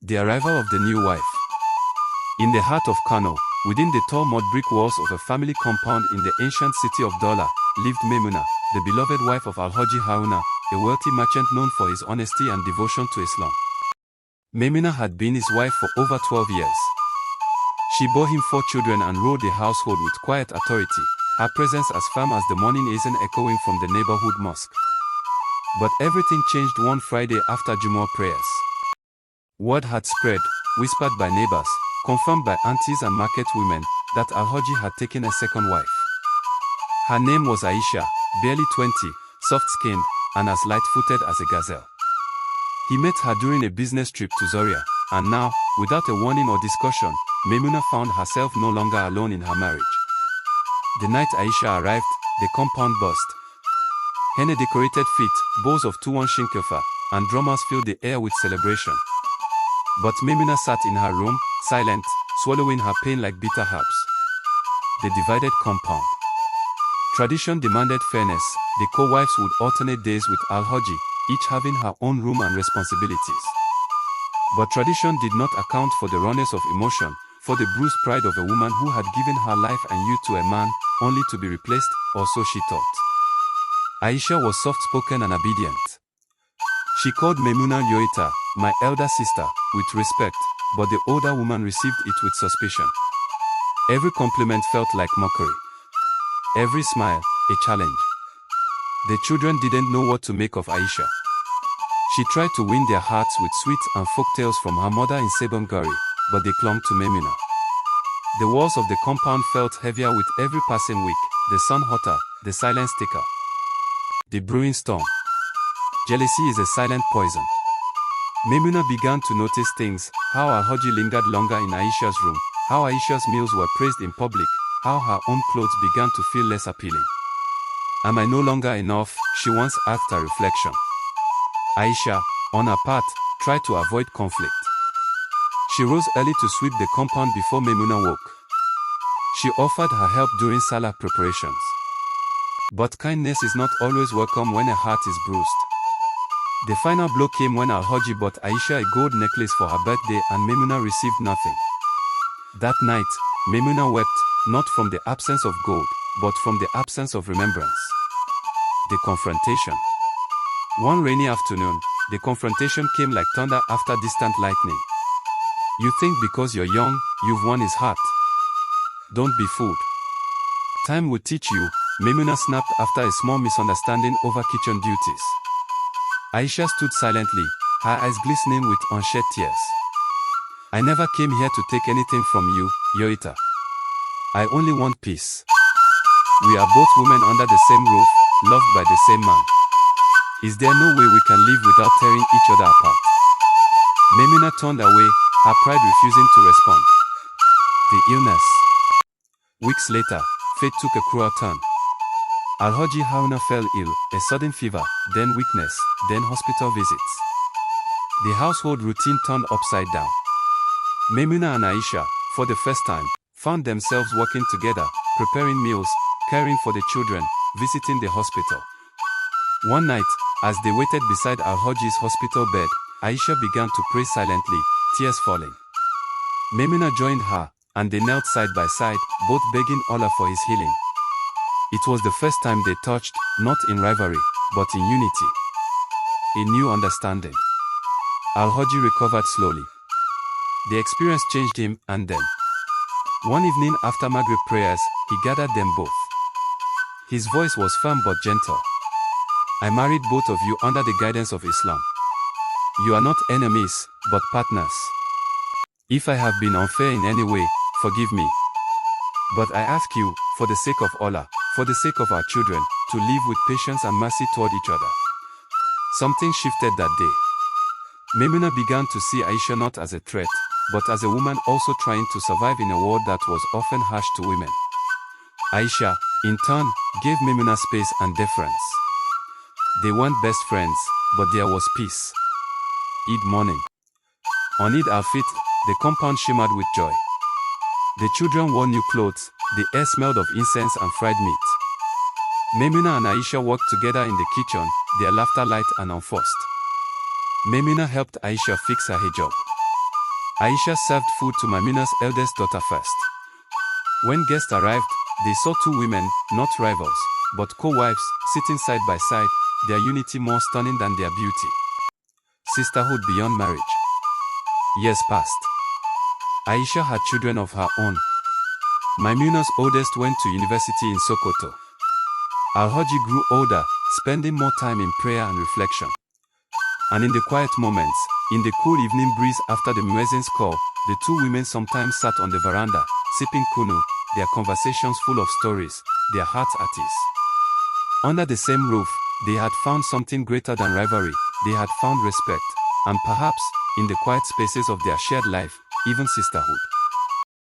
The arrival of the new wife. In the heart of Kano, within the tall mud brick walls of a family compound in the ancient city of Dola, lived Maimuna, the beloved wife of Alhaji Haruna, a wealthy merchant known for his honesty and devotion to Islam. Maimuna had been his wife for over 12 years. She bore him 4 children and ruled the household with quiet authority, her presence as firm as the morning ezen echoing from the neighborhood mosque. But everything changed one Friday after Jumu'ah prayers. Word had spread, whispered by neighbors, confirmed by aunties and market women, that Alhaji had taken a second wife. Her name was Aisha, barely 20, soft-skinned, and as light-footed as a gazelle. He met her during a business trip to Zaria, and now, without a warning or discussion, Maimuna found herself no longer alone in her marriage. The night Aisha arrived, the compound burst. Henna-decorated feet, bowls of tuwon shinkafa, and drummers filled the air with celebration. But Maimuna sat in her room, silent, swallowing her pain like bitter herbs. The divided compound. Tradition demanded fairness. The co-wives would alternate days with Alhaji, each having her own room and responsibilities. But tradition did not account for the rawness of emotion, for the bruised pride of a woman who had given her life and youth to a man, only to be replaced, or so she thought. Aisha was soft-spoken and obedient. She called Maimuna Yoita, my elder sister, with respect, but the older woman received it with suspicion. Every compliment felt like mockery. Every smile, a challenge. The children didn't know what to make of Aisha. She tried to win their hearts with sweets and folktales from her mother in Sebongari, but they clung to Maimuna. The walls of the compound felt heavier with every passing week, the sun hotter, the silence thicker. The brewing storm. Jealousy is a silent poison. Maimuna began to notice things, how Alhaji lingered longer in Aisha's room, how Aisha's meals were praised in public, how her own clothes began to feel less appealing. Am I no longer enough? She once asked her reflection. Aisha, on her part, tried to avoid conflict. She rose early to sweep the compound before Maimuna woke. She offered her help during Salah preparations. But kindness is not always welcome when a heart is bruised. The final blow came when Alhaji bought Aisha a gold necklace for her birthday and Maimuna received nothing. That night, Maimuna wept, not from the absence of gold, but from the absence of remembrance. The confrontation. One rainy afternoon, the confrontation came like thunder after distant lightning. You think because you're young, you've won his heart. Don't be fooled. Time will teach you, Maimuna snapped after a small misunderstanding over kitchen duties. Aisha stood silently, her eyes glistening with unshed tears. I never came here to take anything from you, Yoita. I only want peace. We are both women under the same roof, loved by the same man. Is there no way we can live without tearing each other apart? Maimuna turned away, her pride refusing to respond. The illness. Weeks later, fate took a cruel turn. Alhaji Haruna fell ill, a sudden fever, then weakness, then hospital visits. The household routine turned upside down. Maimuna and Aisha, for the first time, found themselves working together, preparing meals, caring for the children, visiting the hospital. One night, as they waited beside Alhaji's hospital bed, Aisha began to pray silently, tears falling. Maimuna joined her, and they knelt side by side, both begging Allah for his healing. It was the first time they touched, not in rivalry, but in unity. A new understanding. Alhaji recovered slowly. The experience changed him, and then, one evening after Maghrib prayers, he gathered them both. His voice was firm but gentle. I married both of you under the guidance of Islam. You are not enemies, but partners. If I have been unfair in any way, forgive me. But I ask you, for the sake of Allah, for the sake of our children, to live with patience and mercy toward each other. Something shifted that day. Maimuna began to see Aisha not as a threat, but as a woman also trying to survive in a world that was often harsh to women. Aisha, in turn, gave Maimuna space and deference. They weren't best friends, but there was peace. Eid morning. On Eid al-Fitr, the compound shimmered with joy. The children wore new clothes, the air smelled of incense and fried meat. Maimuna and Aisha worked together in the kitchen, their laughter light and unforced. Maimuna helped Aisha fix her hijab. Aisha served food to Maimuna's eldest daughter first. When guests arrived, they saw two women, not rivals, but co-wives, sitting side by side, their unity more stunning than their beauty. Sisterhood beyond marriage. Years passed. Aisha had children of her own. Maimuna's oldest went to university in Sokoto. Alhaji grew older, spending more time in prayer and reflection. And in the quiet moments, in the cool evening breeze after the muezzin's call, the two women sometimes sat on the veranda, sipping kunu, their conversations full of stories, their hearts at ease. Under the same roof, they had found something greater than rivalry, they had found respect, and perhaps, in the quiet spaces of their shared life, even sisterhood.